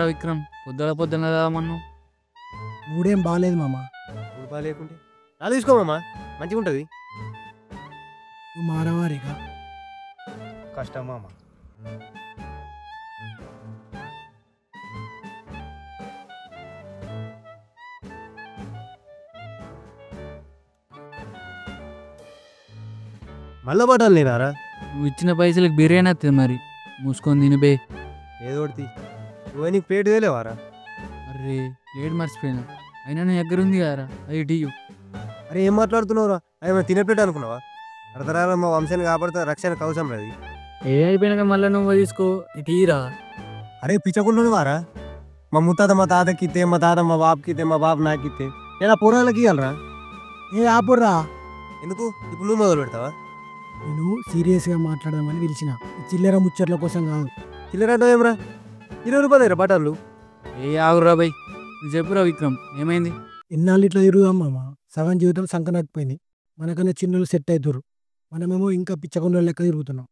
విక్రమ్ పొద్దున పొద్దున రామన్నావు. మూడేం బాగాలేదు మామ. మూడు బాగా లేకుంటే అలా తీసుకోమమ్మా, మంచిగా ఉంటుంది. నువ్వు మారవారిగా కష్టం మామ. మళ్ళా పట్టాలి నేనారా? నువ్వు ఇచ్చిన పైసలకు బిర్యానీ వస్తుంది మరి మూసుకొని తినిబే. ఏదో ఒకటి నువ్వు నీకు ప్లేట్ తేలేవారా? అరే లేట్ మర్చిపోయినా, అయినా నీ దగ్గర ఉంది కదరా అది టీయు. అరే ఏం మాట్లాడుతున్నావురా? అదే తినే ప్లేట్ అనుకున్నావా? అర్ధరాల మా వంశాన్ని కాపాడుతా రక్షణ కవచం అది. ఏ అయిపోయినాక మళ్ళీ నువ్వు తీసుకో టీరా. అరే పిచ్చకుండా వారా? మా ముత్తాత మా తాతకి ఇస్తే, మా తాత మా బాబుకి ఇస్తే, మా బాబు నాకు ఇస్తే నేను ఆ పురాణాలకి ఇవ్వాలరా? ఏ ఆపుర్రా. ఎందుకు ఇప్పుడు నువ్వు మొదలు పెడతావా? నేను సీరియస్గా మాట్లాడదామని పిలిచిన, ఈ చిల్లర ముచ్చట్ల కోసం కాదు. చిల్లరంటే ఏమరా? 20 రూపాయలు బట్టలు. ఏ ఆగురా బై, నువ్వు చెప్పురా విక్రమ్ ఏమైంది? ఎన్నాళ్ళు ఇట్లా తిరుగుదాం మామ. సగం జీవితం సంకనకపోయింది. మనకన్నా చిన్నలు సెట్ అవుతారు, మనమేమో ఇంకా పిచ్చకుండా లెక్క తిరుగుతున్నాం.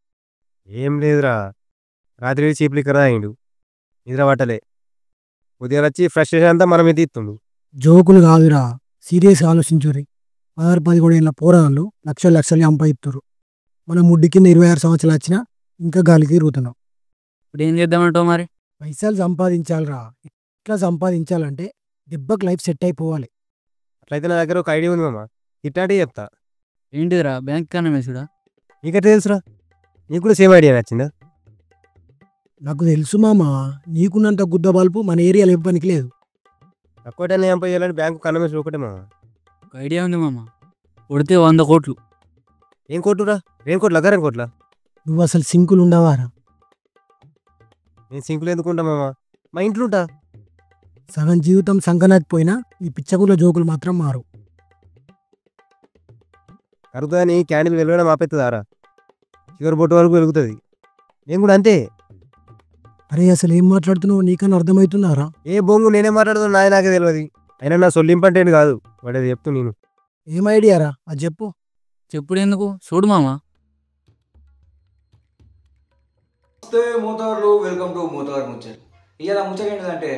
ఏం లేదురా, రాత్రి చీప్ లిక్కర్ తాగిండు, నిద్ర పట్టలే. ఉదయం వచ్చి ఫ్రస్ట్రేషన్ అంతా మనమే తీస్తుండు. జోకులు కాదురా, సీరియస్గా ఆలోచించుర్రి. 16-17 ఏళ్ళ పోరాళ్ళు లక్షలు లక్షలు సంపాదిస్తారు. మన ముడ్డి కింద 26 సంవత్సరాలు వచ్చినా ఇంకా గాలికి తిరుగుతున్నాం. ఇప్పుడు ఏం చేద్దామంటావు మరి? పైసలు సంపాదించాలిరా. ఇట్లా సంపాదించాలంటే దెబ్బకి లైఫ్ సెట్ అయిపోవాలి. అట్లయితే నా దగ్గర ఒక ఐడియా ఉంది మామ, ఇట్లాంటివి చెప్తా. ఏంటిదిరా, బ్యాంక్ కన్నా మెసుడా? నీకట్లా తెలుసురా? నీకు కూడా సేమ్ ఐడియా నచ్చిందా? నాకు తెలుసు మామ, నీకున్నంత గుద్ద బల్పు మన ఏరియాలో ఇవ్వడానికి లేదు. తక్కువ టైం ఏం చేయాలని బ్యాంకు కన్నమేసి ఒకటే మామ. ఒక ఐడియా ఉంది మామ, కొడితే 100 కోట్లు. ఏం కోట్లురా? ఏం కోట్ల అగారం కోట్ల? నువ్వు అసలు సింకులు ఉండవారా? నేను సింకులు ఎందుకుంటా మామ, మా ఇంట్లో ఉంటా. సగం జీవితం సంకనాకపోయినా ఈ పిచ్చగుల జోకులు మాత్రం మారు. కరుగుతుందని క్యాండిల్ వెలగడం ఆపెత్తుందారా? చివరి బొట్టు వరకు వెలుగుతుంది. నేను కూడా అంతే. అరే అసలు ఏం మాట్లాడుతున్నావు నీకన్నా అర్థమవుతున్నారా? ఏ బొంగు నేనే మాట్లాడుతున్నా నాకే తెలియదు. అయినా నా సొల్లింపంటేను కాదు, వాడేది చెప్తూ నేను. ఏం ఐడియారా అది చెప్పు. చెప్పుడు ఎందుకు, చూడు మామ. నమస్తే మోతార్లు, వెల్కమ్ టు మోతార్ ముచ్చట్. ఇవాళ ముచ్చట ఏంటంటే,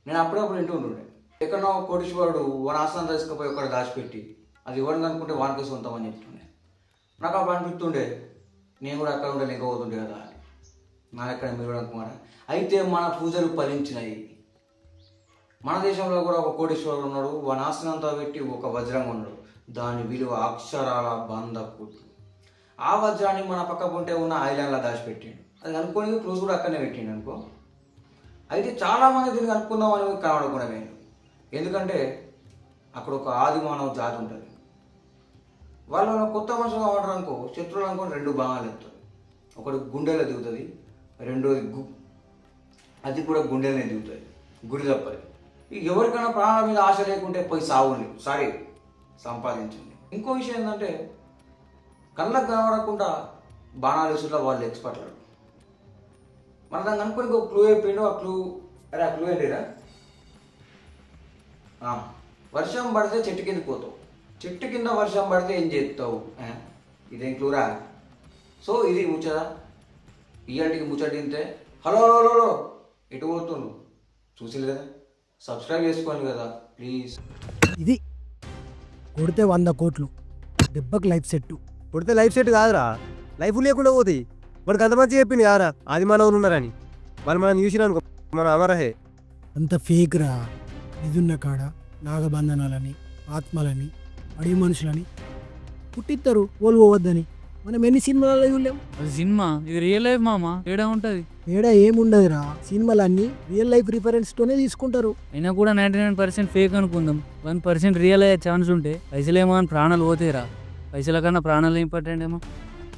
నేను అప్పుడప్పుడు ఇంటూ ఉంటుండే, ఎక్కడో కోటీశ్వరుడు వాని ఆసనం తీసుకుపోయి ఒక్కడ దాచిపెట్టి అది ఇవ్వడం అనుకుంటే వానికి సొంతం అని చెప్తుండే. నాకు అప్పుడు అనిపిస్తుండే నేను కూడా అక్కడ ఉండే లెక్క పోతుండే కదా అని. నా ఎక్కడ మీరు అనుకున్నారా? అయితే మన పూజలు ఫలించినాయి. మన దేశంలో కూడా ఒక కోటీశ్వరుడు ఉన్నాడు, వాని ఆసనంతో పెట్టి ఒక వజ్రం ఉన్నాడు. దాని విలువ అక్షరాల 100 కోట్లు. ఆ వజ్రాన్ని మన పక్క పొంటే ఉన్న ఐలాండ్లో దాచిపెట్టిండు. అది అనుకోని క్లోజ్ కూడా అక్కడనే పెట్టిండు అనుకో. అయితే చాలామంది దీన్ని అనుకుందామని కనబడకుండా వేయండి. ఎందుకంటే అక్కడ ఒక ఆది మానవ జాతి ఉంటుంది. వాళ్ళు కొత్త మనుషులు కావడం అనుకో, శత్రువులు అనుకో 2 భాగాలు ఎత్తుంది. ఒకటి గుండెలో దిగుతుంది, రెండోది అది కూడా గుండెలనే దిగుతుంది, గుడి తప్పది. ఎవరికైనా ప్రాణాల మీద ఆశ లేకుంటే పోయి సాగుండి, సారీ సంపాదించండి. ఇంకో విషయం ఏంటంటే, కళ్ళకు కనబడకుండా బాణాలు వేసులో వాళ్ళు ఎక్స్పర్ట్లు. మన దాన్ని అనుకుని ఒక క్లూ అయిపోయిండు. ఆ క్లూ అరే ఆ క్లూ ఏంటిరా? వర్షం పడితే చెట్టు కింద పోతావు, చెట్టు కింద వర్షం పడితే ఏం చేస్తావు? ఇదేం క్లూరా? సో ఇది ముచ్చదా. ఇయాటికి ముచ్చట తింటే హలో హలో హలో ఎటు పోతున్నావు చూసిలు కదా, సబ్స్క్రైబ్ చేసుకోండి కదా ప్లీజ్. ఇది కొడితే 100 కోట్లు, దెబ్బకి లైఫ్ సెట్. కొడితే లైఫ్ సెట్ కాదురా, లైఫ్ లేకుండా పోతాయి. వాడికి అంత మంచి చెప్పింది కారా ఆది మానవులు ఉన్నారని. వాళ్ళు మనం చూసినా అనుకో, మనం అమరహే. అంత ఫేక్ రా. నిజున్న కాడ నాగబంధనాలని, ఆత్మలని, అడవి మనుషులని పుట్టిస్తారు ఓలు పోవద్దని. మనం ఎన్ని సినిమాలలో చూడలేం. అది సినిమా, ఇది రియల్ లైఫ్ మామ, తేడా ఉంటుంది. తేడా ఏముండదురా, సినిమాలన్నీ రియల్ లైఫ్ రిఫరెన్స్తోనే తీసుకుంటారు. అయినా కూడా 99% ఫేక్ అనుకుందాం, 1% రియల్ అయ్యే ఛాన్స్ ఉంటే పైసలేమో అని ప్రాణాలు పోతాయిరా. పైసల కన్నా ప్రాణాలు ఇంపార్టెంట్ ఏమో.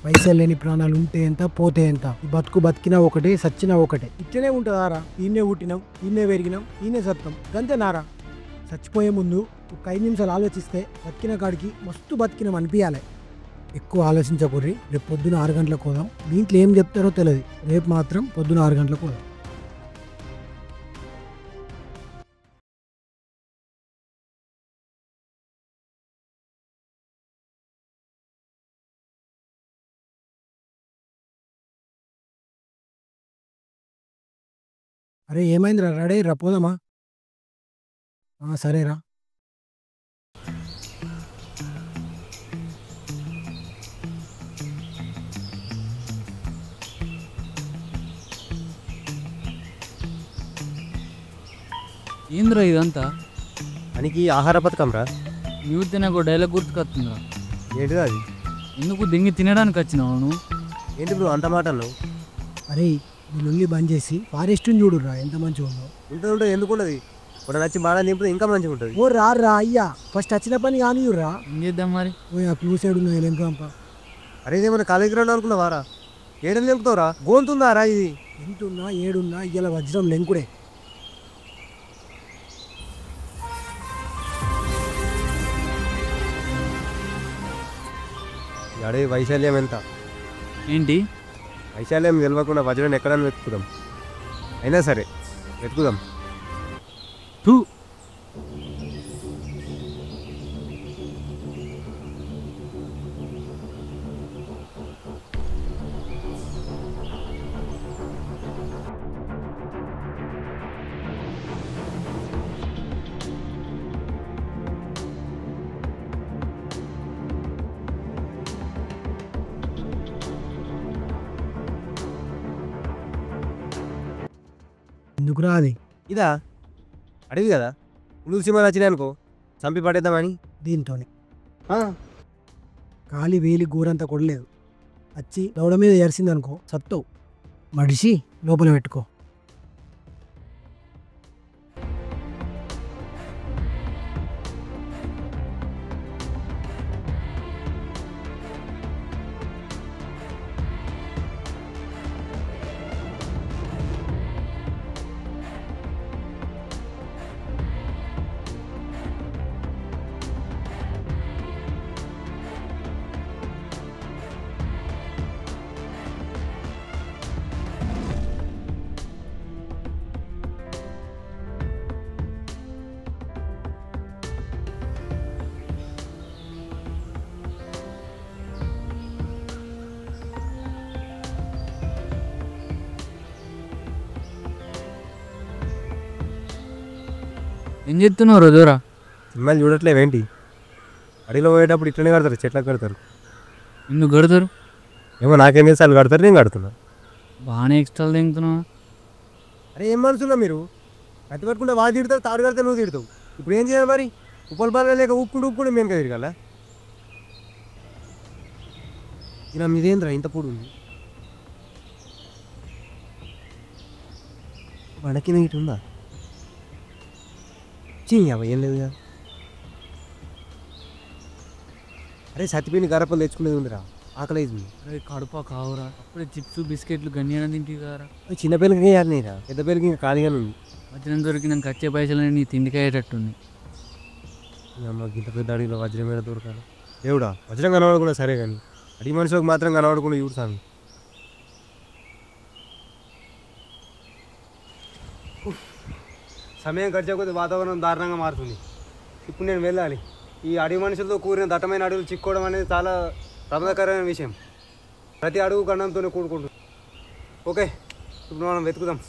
పైసలు లేని ప్రాణాలు ఉంటే ఎంత పోతే ఎంత. ఈ బతుకు బతికినా ఒకటే, సచ్చినా ఒకటే. ఇట్లనే ఉంటుందారా? ఈయనే పుట్టినాం, ఈయనే పెరిగినాం, ఈయనే సత్తాం, గంతే నారా. చచ్చిపోయే ముందు ఒక 5 నిమిషాలు ఆలోచిస్తే బతికిన కాడికి మస్తు బతికినాం అనిపించాలి. ఎక్కువ ఆలోచించకూర్రి. రేపు పొద్దున 6 గంటలకు పోదాం. దీంట్లో ఏం చెప్తారో తెలియదు. రేపు మాత్రం పొద్దున 6 గంటలకు పోదాం. అరే ఏమైందిరా రెడీ రా పోదామా సరేరా ఏందిరా ఇదంతా మనకి ఆహార పథకం రా. యూత్ నాకు డైలాగ్ గుర్తుకొస్తుందిరా. ఏంటిది అది? ఎందుకు దింగి తినడానికి వచ్చినావు నువ్వు? ఏంటి బ్రో అంత మాట అన్నావు? అరే నీ లొల్లి బంద్ చేసి ఫారెస్ట్ని చూడురా ఎంత మంచిగా ఉందో. ఉంటుంది ఎందుకు ఉండదు? ఇప్పుడు నచ్చి బాగా నింపుతుంది ఇంకా మంచిగా ఉంటుంది. ఓ రా అయ్యా ఫస్ట్ వచ్చిన పని కానియురా. ఏం చేద్దాం మరి? ఓ ఆ క్లూ సైడ్ ఉన్నాయి లెంకంప. అరే ఇదేమన్నా కాలేజీ గ్రౌండ్ అనుకున్నావారా? ఏడని నింపుతావురా? గోంతుందారా ఇది? ఎంతున్నా ఏడున్నా ఇలా వజ్రం లెంకుడే. అడే వైశాల్యం ఎంత? ఏంటి వైశాల్యం తెలియకుండా వజ్రాన్ని ఎక్కడైనా వెతుకుదాం. అయినా సరే వెతుకుదాం. తూ ఎందుకురా అది? ఇదా అడవి కదా, ఉలుగు సినిమాలు వచ్చినాయి అనుకో చంపి పడేద్దామని. దీంతోనే కాలి వేలి గూరంతా కొడలేదు. వచ్చి దౌడ మీద ఎరిసిందనుకో సత్తవు. మడిసి లోపల పెట్టుకో. ఏం చెప్తున్నావు రోజురా? సినిమాలు చూడట్లేవేంటి? అడవిలో పోయేటప్పుడు ఇట్లనే కడతారు, చెట్లకు కడతారు. ఎందుకు కడతారు? ఏమో నాకేం చేస్తే వాళ్ళు కడతారు, నేను కడుతున్నా. బాగానే ఎక్స్ట్రా తింటున్నావు. అరే ఏం మనసున్నా మీరు? కత్తి పట్టుకుంటే వాళ్ళు తిడతావు, తాడు కడితే నువ్వు తిడతావు. ఇప్పుడు ఏం చేయాలి మరి? ఉప్పలు బాగా లేక ఉప్పుకుంటూ మేము కదా తిరగాల? ఇలా మీదేంద్రా ఇంత పొడి ఉంది? వడకిన ఇటు ఉందా? అవ ఏం లేదు కదా. అరే సత్తిపిండి గరపలు తెచ్చుకునేది ఉందిరా, ఆకలి అవుతుంది. అరే కడుపా కావురా, అప్పుడే చిప్స్ బిస్కెట్లు గన్యాన తింటి కారా. చిన్న పిల్లలకి వేయాలి నేరా, పెద్ద పిల్లలకి ఇంకా ఖాళీగానే ఉంది. వజ్రం దొరికినాక వచ్చే పైసలని నీ తిండికయ్యేటట్టుంది. అమ్మకి ఇంత పెద్ద అడిగిలో వజ్రం మీద దొరకాలి. దేవుడా వజ్రం కనబడకుండా సరే కానీ అడిగి మనుషులకు మాత్రం కనబడకుండా చూడు స్వామి. సమయం గడిచే కొద్ది వాతావరణం దారుణంగా మారుతుంది. ఇప్పుడు నేను వెళ్ళాలి. ఈ అడవి మనుషులతో కూడిన దట్టమైన అడవులు చిక్కోవడం అనేది చాలా ప్రమాదకరమైన విషయం. ప్రతి అడుగు గండంతోనే కూడుకుంటుంది. ఓకే ఇప్పుడు మనం వెతుకుదాం.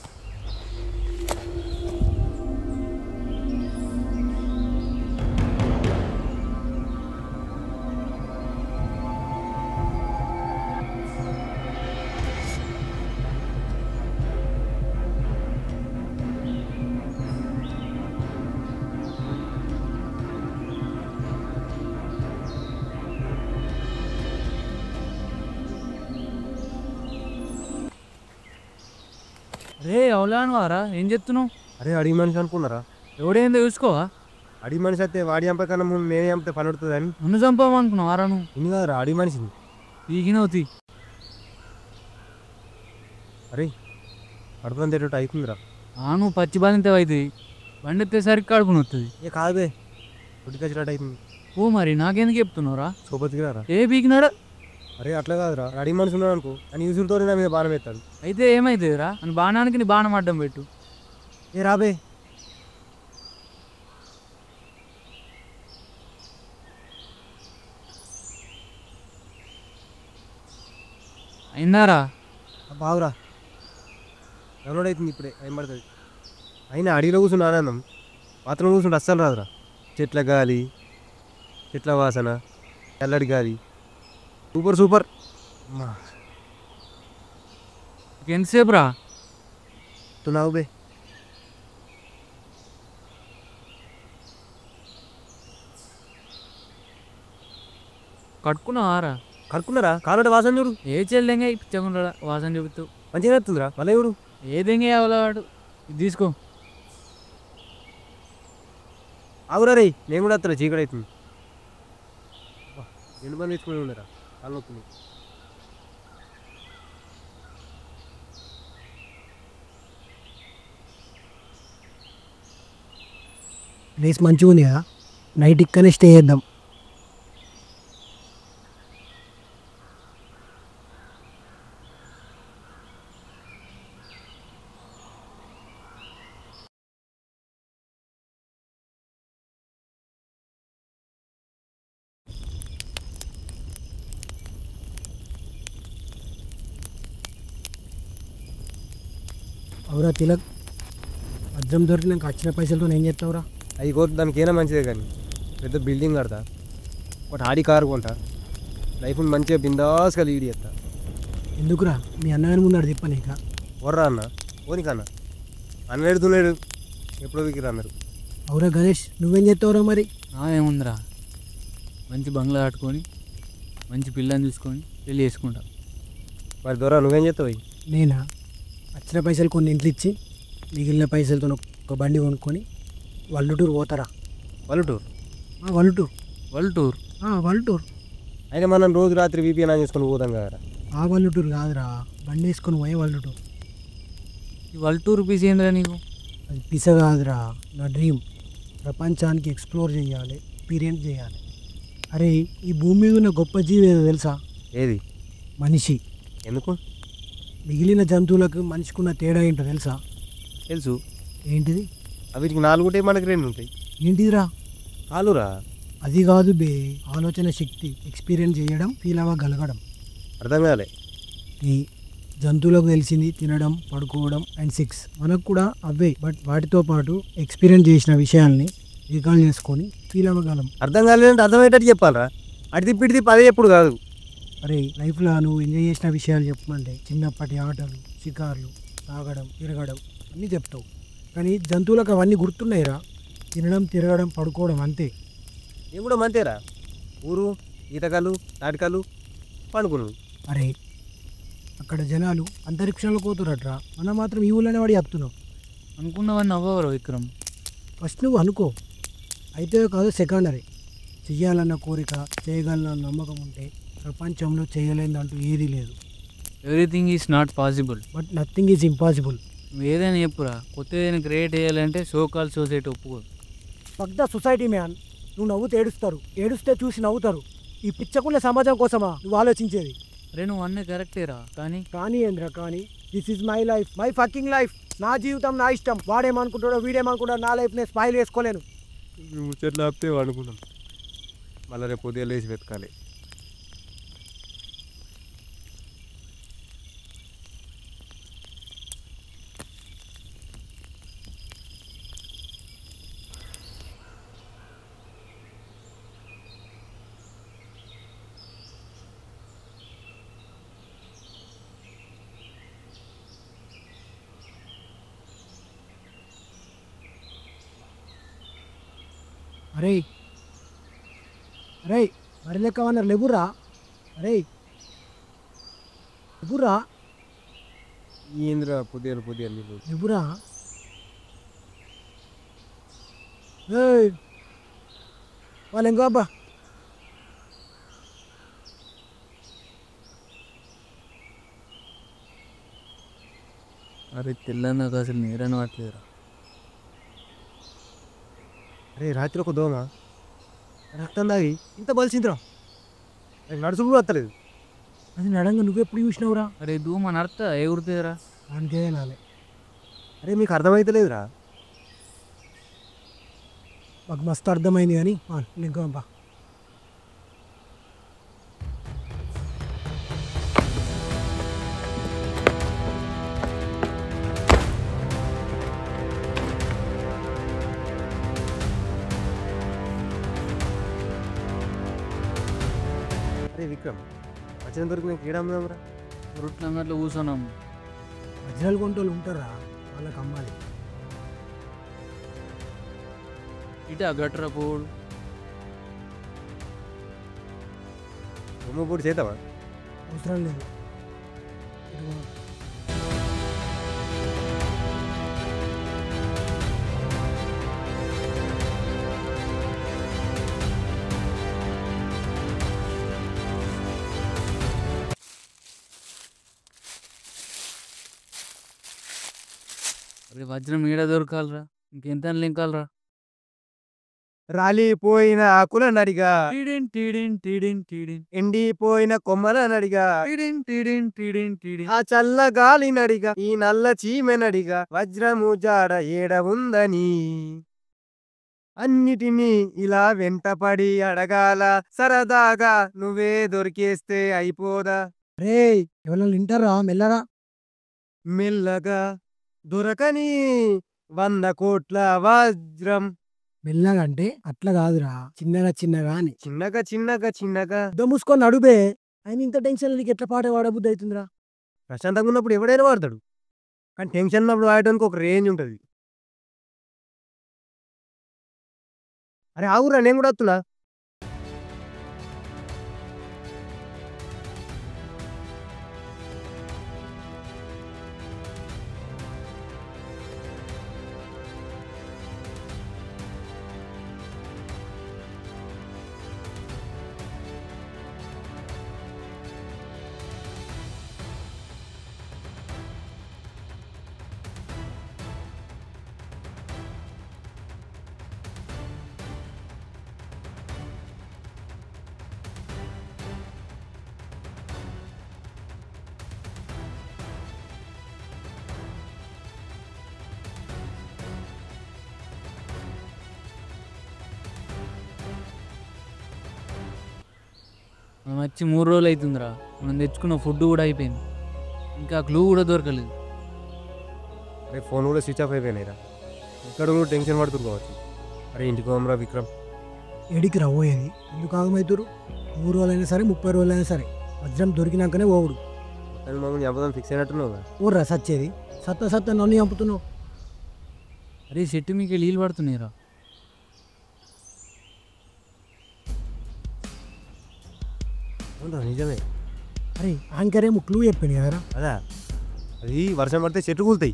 రే అవులాను వారా, ఏం చెప్తున్నావు? అరే అడవి మనిషి అనుకున్నారా? ఎవడేందో చూసుకోవా? అడవి మనిషి అయితే వాడి చంపే కన్నా ముందు నేనే చంపితే పని పడుతుంది అని. నన్ను చంపామనుకున్నావు వారా నువ్వు? ఇన్ని కాదురా అడవి మనిషిని. పీకినవుతి. అరే కడుపులో తేటట్టు అవుతుందిరా. నువ్వు పచ్చి బాధింతే అవుతుంది, బండి ఎత్తేసరికి కడుపుని వస్తుంది. ఏ కాదే ఉడికొచ్చినట్టు అవుతుంది. ఓ మరి నాకెందుకు చెప్తున్నావురా? సోపతికి రారా. ఏ పీకినాడా? అరే అట్లా కాదురా, అడవి మనిషి ఉన్నాడు అనుకో అని యూజులతో నా మీద బాణం ఎత్తాడు. అయితే ఏమవుతుందిరా? అని బాణానికి నీ బాణం అడ్డం పెట్టు. ఏ రాబే. అయిందారా? బాగురా డౌన్లోడ్ అవుతుంది ఇప్పుడే, ఏం పడుతుంది. అయినా అడవిలో కూర్చుని ఆనందం బాత్రూమ్ కూర్చుంటే అస్సలు రాదురా. చెట్ల గాలి, చెట్ల వాసన, చల్లడి గాలి, సూపర్ సూపర్. అమ్మా ఎంతసేపు రా? నావు బే. కట్టుకున్నావారా? కనుక్కున్నారా? కాలంటే వాసన చూడు. ఏ చెల్లెంగా పిచ్చకుండా వాసన చెబుతావు. మంచిగా వస్తుందిరా. మళ్ళీ ఎవరు ఏదెంగే అవలవాడు. ఇది తీసుకో. ఆగురా రే, నేను కూడా వస్తాను. చీకటి అవుతుంది. ఎన్ని మంది తెచ్చుకుని ఉండరా కాళ్ళు నొప్పులు. ప్లేస్ మంచిగా ఉంది కదా, నైట్ ఇక్కడనే స్టే చేద్దాం. అవురా తిలక్, వజ్రం దొరికినాక వచ్చిన పైసలతో ఏం చేస్తావురా? అవి కోత దానికి ఏనా మంచిదే కానీ పెద్ద బిల్డింగ్ కడతా, ఒకటి ఆడి కారు కొంటా, లైఫ్ని మంచిగా బిందాస్గా లీడ్ చేస్తా. ఎందుకురా మీ అన్నగారి ముందు తిప్పనీక? వర్రా అన్న ఓనికన్నా అన్న ఎడుతున్నాడు, ఎప్పుడో దిగిరా అన్నారు. అవురా గణేష్, నువ్వేం చేస్తావురా మరి? ఏముందిరా, మంచి బంగ్లా కట్టుకొని మంచి పిల్లని చూసుకొని పెళ్ళి చేసుకుంటా. మరి దొరా నువ్వేం చేస్తావు? నేనా, వచ్చిన పైసలు కొన్ని ఇంట్లో ఇచ్చి మిగిలిన పైసలతో ఒక బండి కొనుక్కొని వల్లుటూరు పోతారా. పల్లెటూరు? వల్లుటూరు వల్టూర్. వల్లుటూరు. అయితే మనం రోజు రాత్రి వీపీఎన్ ఆన్ చేసుకొని పోతాం కదరా. ఆ వల్లుటూరు కాదురా, బండి వేసుకొని పోయే వల్లుటూరు. ఈ వల్టూర్ పీస్ ఏందిరా నీకు? అది పిస కాదురా, నా డ్రీమ్. ప్రపంచానికి ఎక్స్ప్లోర్ చేయాలి, ఎక్స్పీరియన్స్ చేయాలి. అరే ఈ భూమి మీద ఉన్న గొప్ప జీవి ఏదో తెలుసా? ఏది? మనిషి. ఎందుకు? మిగిలిన జంతువులకు మనిషికున్న తేడా ఏంటో తెలుసా? తెలుసు. ఏంటిది? వీటికి 4 ఉంటాయి, మనకి 2 ఉంటాయి. ఏంటిదిరా? కాలురా. అది కాదు బే, ఆలోచన శక్తి, ఎక్స్పీరియన్స్ చేయడం, ఫీల్ అవ్వగలగడం. అర్థం కాలే. ఈ జంతువులకు తెలిసింది తినడం, పడుకోవడం అండ్ సెక్స్. మనకు కూడా అవే, బట్ వాటితో పాటు ఎక్స్పీరియన్స్ చేసిన విషయాల్ని రికాల్ చేసుకొని ఫీల్ అవ్వగలం. అర్థం కాలేదంటే అర్థమయ్యేటట్టు చెప్పాలరా. అటు తిప్పి ఇటు తిప్పి అదే ఎప్పుడు కాదు. అరే లైఫ్లో నువ్వు ఎంజాయ్ చేసిన విషయాలు చెప్పమంటే చిన్నప్పటి ఆటలు, షికార్లు, తాగడం, తిరగడం అన్నీ చెప్తావు. కానీ జంతువులకు అవన్నీ గుర్తున్నాయిరా. తినడం, తిరగడం, పడుకోవడం అంతే. నేను కూడా మంతేరా. ఊరు, ఈతకాలు, తాటికాలు, పండుకును. అరే అక్కడ జనాలు అంతరిక్షంలో పోతురట్రా, మనం మాత్రం ఈ ఊళ్ళోనే వాడి చెప్తున్నావు. అనుకున్నవన్నీ అవ్వరు విక్రమ్. ఫస్ట్ నువ్వు అనుకో, అయితే కాదు సెకండరీ. చెయ్యాలన్న కోరిక, చేయగలన నమ్మకం ఉంటే ప్రపంచంలో చేయలేదంటూ ఏదీ లేదు. Everything is not possible. But nothing is impossible. నువ్వు ఏదైనా చెప్పురా, కొత్త ఏదైనా క్రియేట్ చేయాలంటే సోకాల్ సొసైటీ ఒప్పుకోదు. Fuck the society man. నువ్వు నవ్వుతే ఏడుస్తారు, ఏడుస్తే చూసి నవ్వుతారు. ఈ పిచ్చకున్న సమాజం కోసమా నువ్వు ఆలోచించేది? అరే నువ్వు అన్నీ కరెక్టేరా, కానీ కానీ ఏంద్రా కానీ, this is my life, my fucking life. నా జీవితం నా ఇష్టం. వాడేమనుకుంటాడో వీడేమనుకుంటాడో నా లైఫ్ నేను స్పాయిల్ చేసుకోలేను. ముచ్చట్లు ఆపితే అనుకున్నాం, మళ్ళీ రేపు ఉదయం లేచి వెతకాలి. అరే అరే మరి లెక్క అన్నారు లేవురా. అరే లేవురా, ఏంద్రా పొద్దున నీళ్ళు. లేవురా. ఏయ్ వాళ్ళు ఇంకో అబ్బా. అరే తెల్లన్నాక అసలు నేరని పట్టలేదురా. అరే రాత్రి ఒక దోమ రక్తం దాగి ఇంత బలిసిందిరా, నడుచుడు కూడా వస్తలేదు. అది నడంగా నువ్వెప్పుడు చూసినావురా? అరే దూమ నడత ఎగురుతుందిరా. దానికే నాలే. అరే మీకు అర్థమైతలేదురా. మాకు మస్తు అర్థమైంది కానీ ఇంకో అబ్బా. వజ్రం దొరికి క్రీడ అమ్ముదాంరా. రొట్టెలు అంగట్లో కూర్చున్నాం. వజ్రాలు కొంటోళ్ళు ఉంటారా, వాళ్ళకి అమ్మాలి. ఇటా గట్ర పోడు. బొమ్మ పూడి చేద్దామా? అవసరం లేదు. ఇదిగో. అరే వజ్రం ఈడ దొరకాలరా, ఇంకెంత లింకాలరా. రాలిపోయిన ఆకుల నడిగా, టీడిన్ టీడిన్ టీడిన్ టీడిన్ ఎండిపోయిన కొమ్మల నడిగా, టీడిన్ టీడిన్ టీడిన్ టీడిన్. ఆ చల్ల గాలి నడిగా, ఈ నల్ల చీమె నడిగా, వజ్రము జాడ ఏడ ఉందని అన్నిటినీ ఇలా వెంటపడి అడగాల, సరదాగా నువ్వే దొరికేస్తే అయిపోదా. రే ఎవరైనా వింటారా, మెల్లరా. మెల్లగా దొరకని 100 కోట్ల వజ్రం. మెల్లగా అంటే అట్లా కాదురా, చిన్నగా చిన్నగా అని. చిన్నగా చిన్నగా చిన్నగా. మూసుకొని నడుబే. ఆయన ఇంత టెన్షన్ నీకు ఎట్లా పాట పాడబుద్ధి అవుతుందిరా. ప్రశాంతంగా ఉన్నప్పుడు ఎవడైనా వాడతాడు, కానీ టెన్షన్ ఉన్నప్పుడు వాడడానికి ఒక రేంజ్ ఉంటుంది. అరే ఆగురా, నేను కూడా వస్తున్నా. మనం వచ్చి 3 రోజులు అవుతుందిరా. మనం తెచ్చుకున్న ఫుడ్ కూడా అయిపోయింది, ఇంకా క్లూ కూడా దొరకలేదు. అరే ఫోన్ కూడా స్విచ్ ఆఫ్ అయిపోయినాయిరా. ఇక్కడ కూడా టెన్షన్ పడుతుంది కావచ్చు. అరే ఇంటికి పోమరా విక్రమ్. ఎడికి రాబోయేది ఎందుకు ఆగమవుతారు? 3 రోజులైనా సరే 30 రోజులైనా సరే వజ్రం దొరికినాకనే ఓవుడు. కానీ మమ్మల్ని చంపదాం ఫిక్స్ అయినట్టున్నావు. ఊర్రా సచ్చేది, సత్త నన్ను చంపుతున్నావు. అరే చెట్టు మీకు నీళ్ళు పడుతున్నాయిరా. నిజమే. అరే యాంకరేమో క్లూ చెప్పింది కదరా. అదా, అది వర్షం పడితే చెట్టు కూలుతాయి.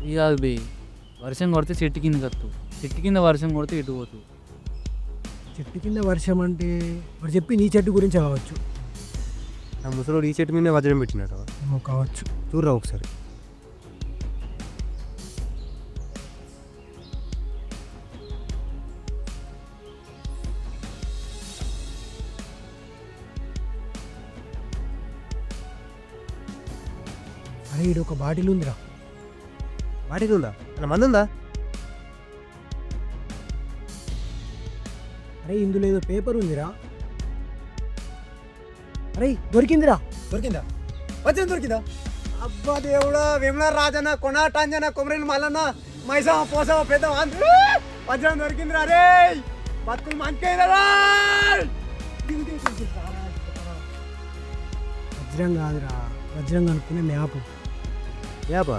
ఇది కాదు బే, వర్షం కొడితే చెట్టు కింద కత్తు, చెట్టు కింద వర్షం కొడితే ఎటు పోతుంది. చెట్టు కింద వర్షం అంటే వాడు చెప్పి నీ చెట్టు గురించి కావచ్చు. ఆ ముసలోడు ఈ చెట్టు మీద వజ్రం పెట్టినట్టు ఏమో కావచ్చు. చూడరా ఒకసారి. అరే ఇది ఒక బాటిల్ ఉందిరా. బాటిల్ ఉందా? అలా మంది ఉందా? అరే ఇందులో ఏదో పేపర్ ఉందిరా. అరే దొరికిందిరా. దొరికిందా? వజ్రం దొరికిందా? అబ్బా దేవుడా, వేముల రాజన్న, కొన టాంజన, కొమరేలు మల్లన్న, మైసా పోసా పెద్ద వజ్రం దొరికిందిరా. రే బతుకులు మంచిగా. వజ్రం కాదురా, వజ్రం కనుక్కునే మ్యాప్. యాపా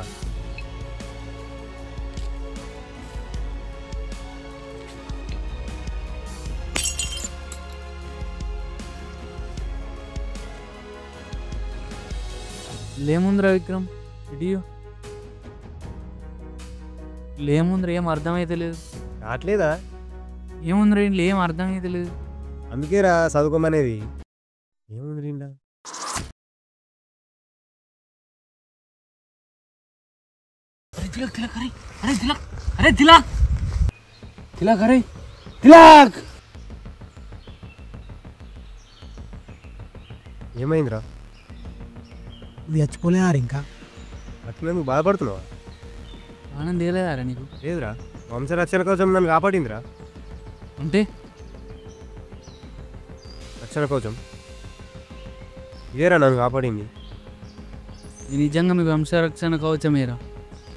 లేముందిరా విక్రమ్, ఇడియో లేముందిరా, ఏం అర్థమైతే లేదు. రావట్లేదా? ఏముందిరా ఇంట్లో, ఏం అర్థమైతే లేదు. అందుకేరా చదువుకోమనేది. ఏముంది ఇంట్లో? ఏమైందిరా? నువ్వు చచ్చిపోలేదారు ఇంకా. అట్లా నువ్వు బాధపడుతున్నావా? ఆనంద్ తేలేదారా నీకు? లేదురా, వంశరక్షణ కోసం నన్ను కాపాడిందిరా. అంటే రక్షణ కోసం ఇదేరా నన్ను కాపాడింది. ఇది నిజంగా మీ వంశరక్షణ కవచమేరా.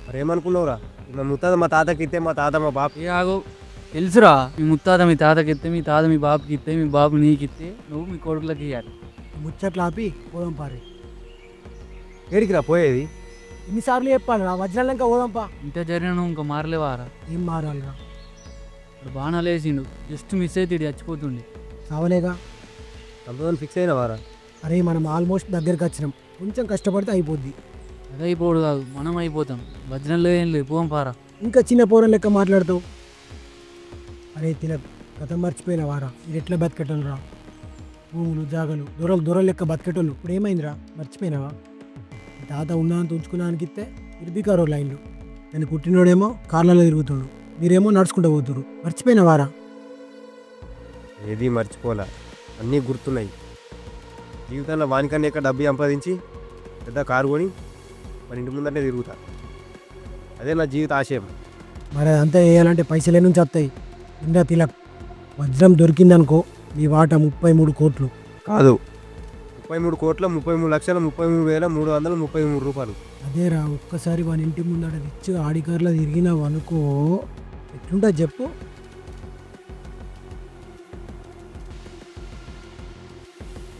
మరేమనుకున్నావురా? మా ముత్తాత మా తాతకి ఇస్తే, మా తాత మా బాప. ఏ ఆగో, తెలుసురా, మీ ముత్తాత మీ తాతకి ఇస్తే, మీ తాత మీ బాబుకి ఇస్తే, మీ బాబు నీకు ఇస్తే, నువ్వు మీ కొడుకులకి ఇవ్వాలి. ముచ్చట్లు ఆపి పోదాం పారి. ఏడికి రా పోయేది? ఎన్నిసార్లు చెప్పాలి రా, వజ్రాలు ఇంకా పోదాంపా. ఇంత జరిగిన ఇంకా మారలేవారా? ఏం మారాలిరా, ఇప్పుడు బాణాలు వేసిండు, జస్ట్ మిస్ అయితే ఇటు చచ్చిపోతుండే. సావలేగా. సంపదని ఫిక్స్ అయిన వారా? అరే మనం ఆల్మోస్ట్ దగ్గరికి వచ్చినాం, కొంచెం కష్టపడితే అయిపోద్ది. అదే అయిపోడు కాదు, మనం అయిపోతాం. వజ్రంలో ఏం లేదు, పోం పారా. ఇంకా చిన్న పోరం లెక్క మాట్లాడుతావు. అరే తిలక్, గత మర్చిపోయినవారా? ఇది ఎట్లా బతికెట్టను రా, భూములు జాగలు దొరలు లెక్క బతికెటోళ్ళు. ఇప్పుడు ఏమైందిరా, మర్చిపోయినావా? తాత ఉన్నంత ఉంచుకున్నానికి ఇస్తే ఇర్బికారో లైన్లు, నేను పుట్టినోడేమో కార్లలో తిరుగుతుండు, మీరేమో నడుచుకుంటూ పోతురు. మర్చిపోయినవారా? ఏది మర్చిపోలే, అన్నీ గుర్తున్నాయి. జీవితంలో వానికన్నా ఎక్కడ డబ్బు సంపాదించి పెద్ద కారు కొని మన ఇంటి ముందరనే తిరుగుతా. అదే నా జీవిత ఆశయం. మరి అదంతా వేయాలంటే పైసలే నుంచి వస్తాయి. ఇందా తిలక్, వజ్రం దొరికిందనుకో నీ వాటా 33 కోట్లు. కాదు, 33 కోట్ల 33,33,333 రూపాయలు. అదేరా, ఒక్కసారి వాని ఇంటి ముందర రిచ్ ఆడికార్లో తిరిగినావు అనుకో, ఎట్లుంటుంది చెప్పు.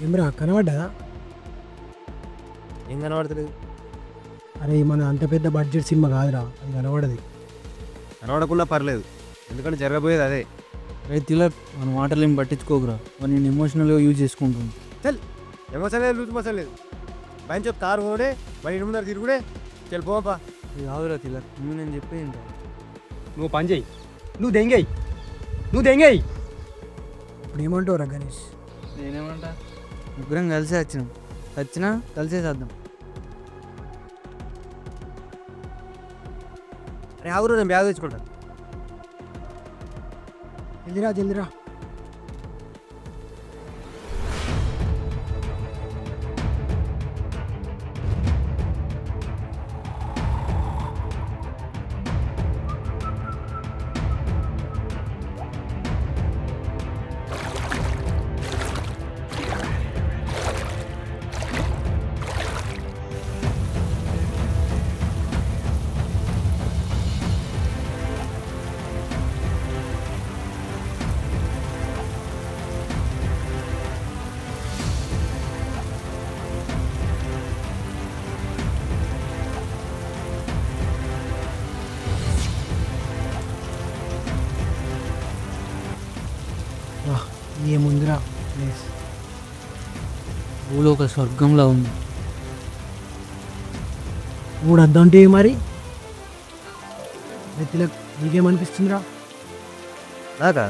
ఏమరా కనబడ్డా? ఏం కనబడతలేదు? అరే మన అంత పెద్ద బడ్జెట్ సినిమా కాదురా, అది కనబడది. కనబడకుండా పర్లేదు, ఎందుకంటే జరగబోయేది అదే. రైతు తిలక్, మన మాటలు ఏం పట్టించుకోకురా, మరి నేను ఎమోషనల్గా యూజ్ చేసుకుంటుంది. చల్, ఎమోషన్ లేదు, లూజ్ మోషన్ లేదు. పైన చెప్పు కారు పోడే, మన ఇంటి ముందర తిరుగుడే. చల్ పోపా. ఇది కాదురా తిలక్, నువ్వు నేను చెప్పేది. నువ్వు పని చేయి, నువ్వు దెంగేయి. ఇప్పుడు ఏమంటావురా గణేష్? నేనేమంటా, ముగ్గురం కలిసే వచ్చినా కలిసే చేద్దాం. అరే ఆగురు, నేను బ్యాగ్ తెచ్చుకుంటాను. జల్దిరా. ఏముందిరా ప్లేస్, ఊళ్ళో ఒక స్వర్గంలా ఉంది. మూడు అద్దంటే మరి తిలక్, నీకేమనిపిస్తుందిరా? నాకా?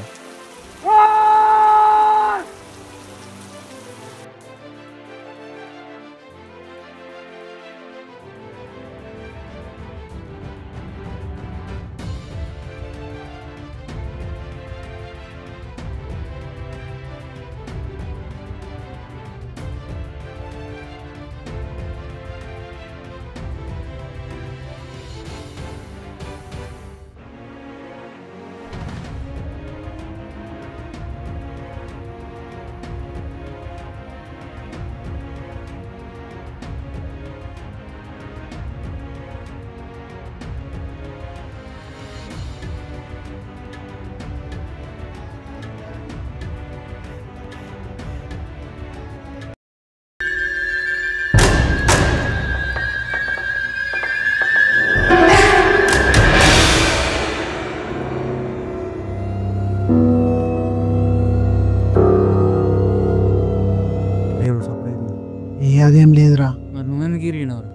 అదేం లేదురా. మరి నువ్వెందుకు ఇరిగినవరు?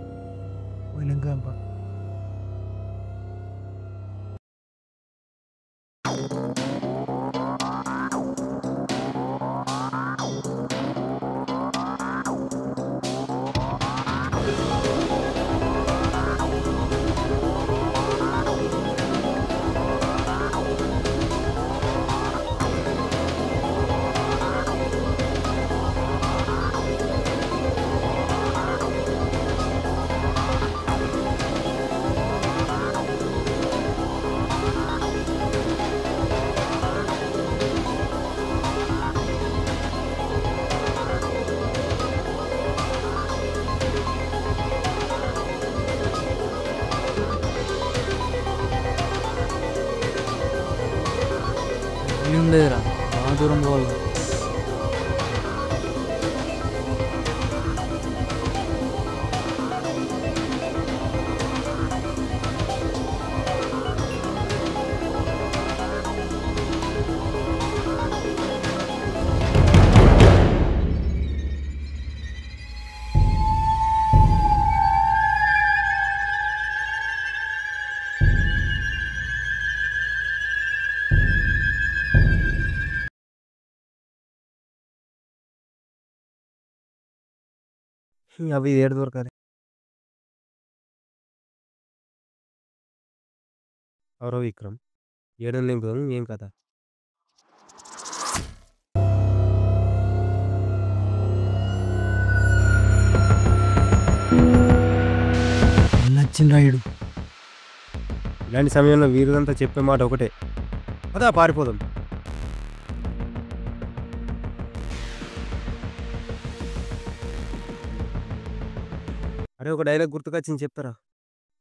పోయినాక ఏం లేదురా, బాగా దూరం పోవాలి. అవి ఏడు దొరకాలి. ఎవరో విక్రమ్ ఏడు నింపుదాం ఏం కథ. నచ్చిన రాయుడు ఇలాంటి సమయంలో వీరుదంతా చెప్పే మాట ఒకటే, పదా పారిపోదాం. అరే ఒక డైలాగ్ గుర్తుకొచ్చింది చెప్తారా?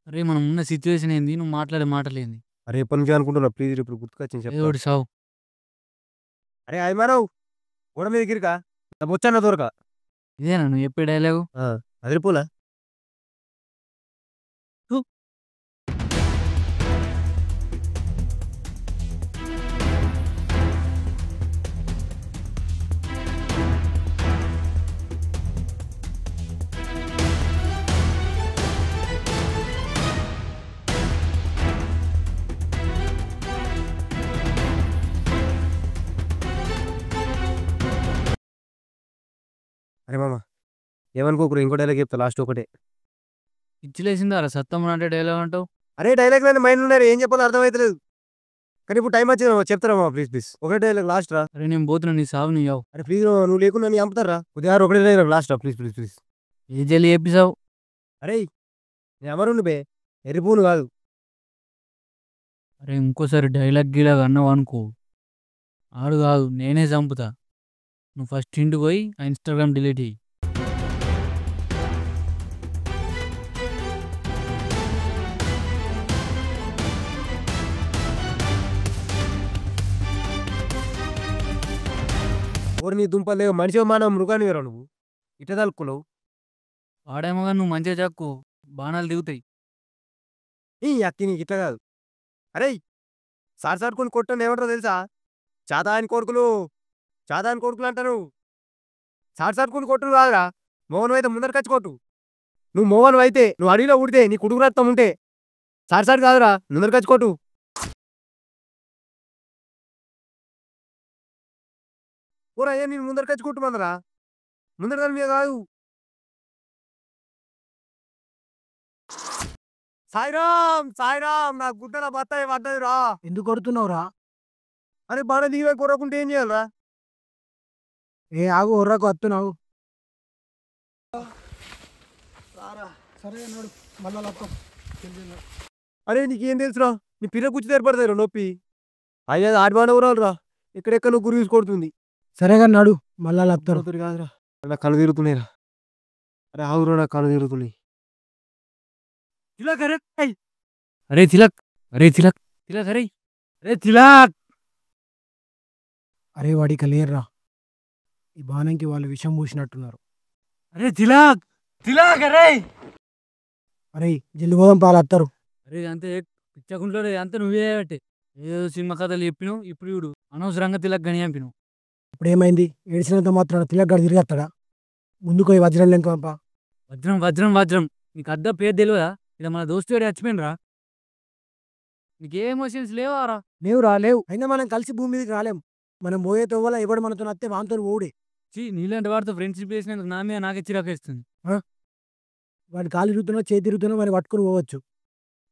అరే మనం ఉన్న సిచ్యువేషన్ ఏంది, నువ్వు మాట్లాడే మాటలేంది? అరే ఎప్పటి నుంచి అనుకుంటున్నా, ప్లీజ్ ఇప్పుడు గుర్తుకొచ్చింది చెప్తా. ఏదోటి సావు. అరే అది మరవు గోడ మీద గిరికా బొచ్చన్న దొరక. ఇదేనా నువ్వు చెప్పే డైలాగు? అదిరిపోలా. అరే మామ ఏమనుకోకురు, ఇంకో డైలాగ్ చెప్తా లాస్ట్ ఒకటే. ఇచ్చిలేసిందా రా సత్తం అంటే డైలాగ్ అంటావు? అరే డైలాగ్ నన్ను మైండ్ ఉన్నారు, ఏం చెప్పాలో అర్థమవుతలేదు. కానీ ఇప్పుడు టైం వచ్చింది చెప్తారా మా ప్లీజ్ ప్లీజ్ ఒకటే డైలాగ్ లాస్ట్ రా. అరే నేను పోతున్నా, నీ సావు నీ యావు. అరే ప్లీజ్ నువ్వు లేకుండా నన్ను చంపుతారా, కొద్దిగా ఒకటే డైలాగ్ లాస్ట్ రా ప్లీజ్ ప్లీజ్ ప్లీజ్. ఏ జల్లి చెప్పిసావు? అరే నేను ఎవరు బే, ఎర్రిపూను కాదు. అరే ఇంకోసారి డైలాగ్ గీలాగ్ అన్నావు అనుకో, ఆడు కాదు నేనే చంపుతా. నువ్వు ఫస్ట్ ఇంటికి పోయి ఆ ఇన్స్టాగ్రామ్ డిలీట్ చెయ్యి. ఓరి నీ దుంపలే మనిషి మానవ మృగాన్ని వేరా నువ్వు, ఇట్ట తలుక్కున్నావు. వాడేమో కానీ నువ్వు మంచిగా చాక్కు, బాణాలు దిగుతాయి. ఈ అక్కి నీకు ఇట్లా కాదు. అరే సార్ సార్ కొన్ని కొట్టని ఏమంటారో తెలుసా? చాదాని కొడుకులు, చాదాని కొడుకులు అంటారు. సార్ సార్ కొన్ని కొట్టులు కాదురా, మోహన్ అయితే ముందర ఖర్చు కొట్టు. నువ్వు మోహన్ అయితే, నువ్వు అడవిలో ఉడితే నీ కుడుకు రక్తం ఉంటే సార్ సార్ కాదురా, ముందర ఖర్చు కొట్టు. ఊరా ఏ నేను ముందర ఖర్చు కొట్టు మందరా, ముందర దాని మీద కాదు. సాయిరామ్ సాయిరామ్, నా గుడ్డల బత్తాయి పడ్డది రా. ఎందుకు కొడుతున్నావురా? అరే బాగా దిగిపోయి కొరకుంటే ఏం చేయాలరా? ఏ ఆగు, ఒర్రకు వస్తున్నావు. సరే అన్నాడు మళ్ళా laptop. అరే నీకేం తెలుసురా, నీ పిల్ల కూర్చి ఏర్పడతాయి నొప్పి. అయ్యా ఆడిబానే ఊరాలు రా, ఎక్కడెక్కడ నువ్వు గురి తీసుకొడుతుంది. సరేగా నాడు మళ్ళా లాపుతారు. కాదురా, నా కళ్ళు తిరుగుతున్నాయిరా. అరే ఆగురా, నా కళ్ళు తిరుగుతున్నాయి. తిలక్ అరే అరే తిలక్, అరే తిలక్ తిలక్, అరే అరే తిలక్. అరే వాడికి లేర్రా, ఈ బాణంకి వాళ్ళు విషం పూసినట్టున్నారు. అరే తిలక్ తిలక్, అరే అరే జల్ది పోదాం పాలు వస్తారు. అరే అంతే పిచ్చకుంట్లో అంతా నువ్వే బట్టే. ఏదో సినిమా కథలు చెప్పినావు, ఇప్పుడు చూడు అనవసరంగా తిలక్ గని చంపినావు. ఇప్పుడు ఏమైంది? ఏడ్చినంత మాత్రం తిలగ్గాడు తిరిగేస్తాడా? ముందుకు పోయి వజ్రం లెంక పంప. వజ్రం వజ్రం వజ్రం, నీకు అద్ద పేరు తెలియదా? ఇలా మన దోస్తు వాడు చచ్చిపోయినరా, నీకే ఎమోషన్స్ లేవారా? లేవురా లేవు, అయినా మనం కలిసి భూమి మీదకి రాలేం. మనం పోయే తోవల ఎవడు మనతో నత్తే వాంతో ఓడే. నీలాంటి వాడితో ఫ్రెండ్షిప్ చేసినందుకు నా మీద నాకే చిరాకేస్తుంది. వాడి కాలు తిరుగుతున్నా చేతి తిరుగుతున్నా వాడిని పట్టుకుని పోవచ్చు.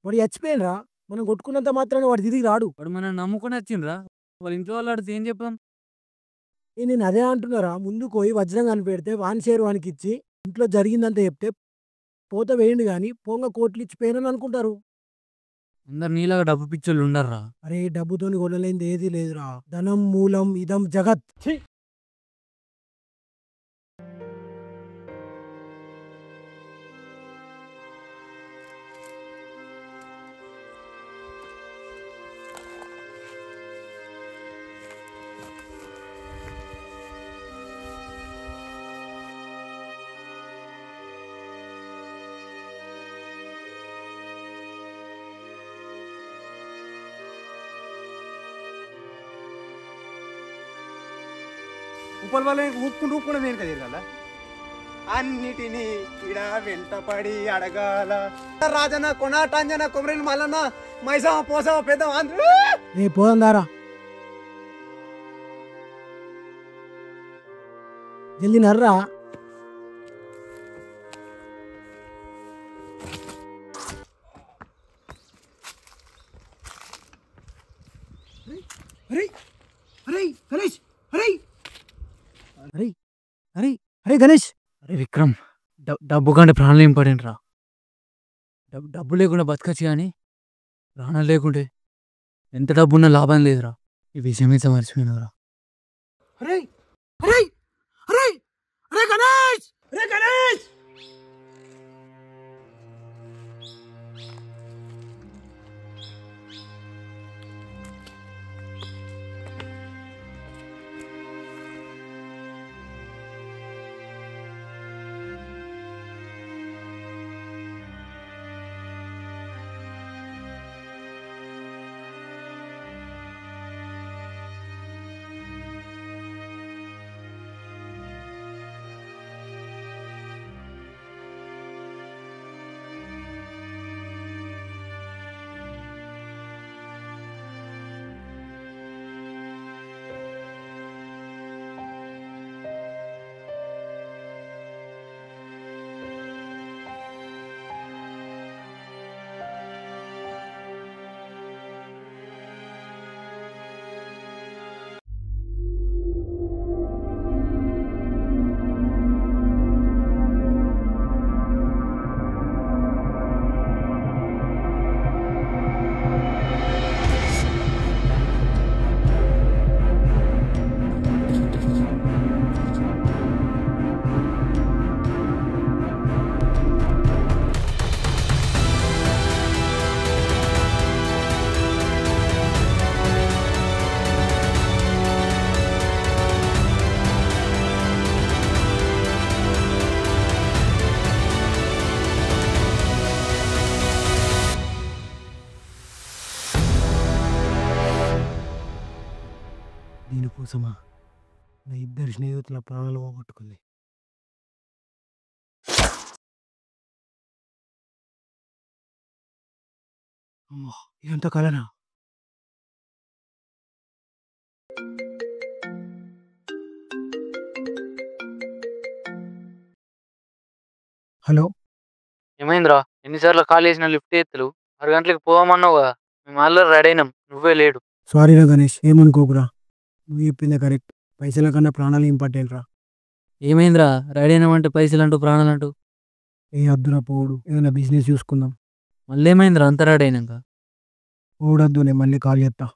వాడు చచ్చిపోయినరా, మనం కొట్టుకున్నంత మాత్రాన వాడు తిరిగి రాడు. వాడు మనం నమ్ముకొని వచ్చిండ్రా, వాళ్ళ ఇంట్లో వాళ్ళు ఆడితే ఏం చెప్పాం? నేను అదే అంటున్నారా, ముందుకు పోయి వజ్రం కనిపెడితే వాని షేరు వానికి ఇచ్చి ఇంట్లో జరిగిందంతా చెప్తే పోత వేయండి కానీ పోంగ కోట్లు ఇచ్చిపోయినని అనుకుంటారు. అందరు నీలాగా డబ్బు పిచ్చోళ్ళు ఉండర్రా. అరే డబ్బుతోని కొనలేనిది ఏది లేదురా, ధనం మూలం ఇదం జగత్. ఉప్పల వల్ల ఊపుకుంటూ ఊపుకుంటే నేను కదా కదా అన్నిటినీ ఇడ వెంటపడి అడగాల. రాజన కొనాటంజన కొమరేలు మల్లన్న మైసవ పోసవ పెద్ద రే పోదాం దారా, జల్దీ నర్రా. అరే అరే గణేష్ అరే అరే అరే అరే గణేష్. అరే విక్రమ్, డబ్బు కంటే ప్రాణాలు ఇంపార్టెంట్ రా. డబ్బు లేకుండా బతకచ్చు కానీ ప్రాణాలు లేకుంటే ఎంత డబ్బు ఉన్నా లాభం లేదురా. ఈ విషయం అయితే మర్చిపోయినరా. అరే అరే అరే అరే గణేష్ అరే గణేష్. దీనికోసమా నా ఇద్దరు స్నేహితుల ప్రాణాలు పోగొట్టుకుంది. అమ్మో, ఇదంతా కలనా? హలో, ఏమైందిరా? ఎన్నిసార్లు కాల్ చేసిన లిఫ్ట్ ఎత్తులు. 6 గంటలకు పోదామన్నావు కదా, మేము ఆల్రెడీ రెడీ అయినాం, నువ్వే లేడు. సారీరా గణేష్, ఏమనుకోకురా. నువ్వు చెప్పిందే కరెక్ట్. పైసల కన్నా ప్రాణాలు ఇంపార్టెంట్ రా. ఏమైందిరా? రెడీ అయినామంటే పైసలు అంటూ ప్రాణాలు అంటూ. ఏ అద్దురా పోడు, ఏదైనా బిజినెస్ చూసుకుందాం. మళ్ళీ ఏమైందిరా అంత రెడీ అయినాక? పోవడద్దు, నేను మళ్ళీ కాల్ చేస్తా.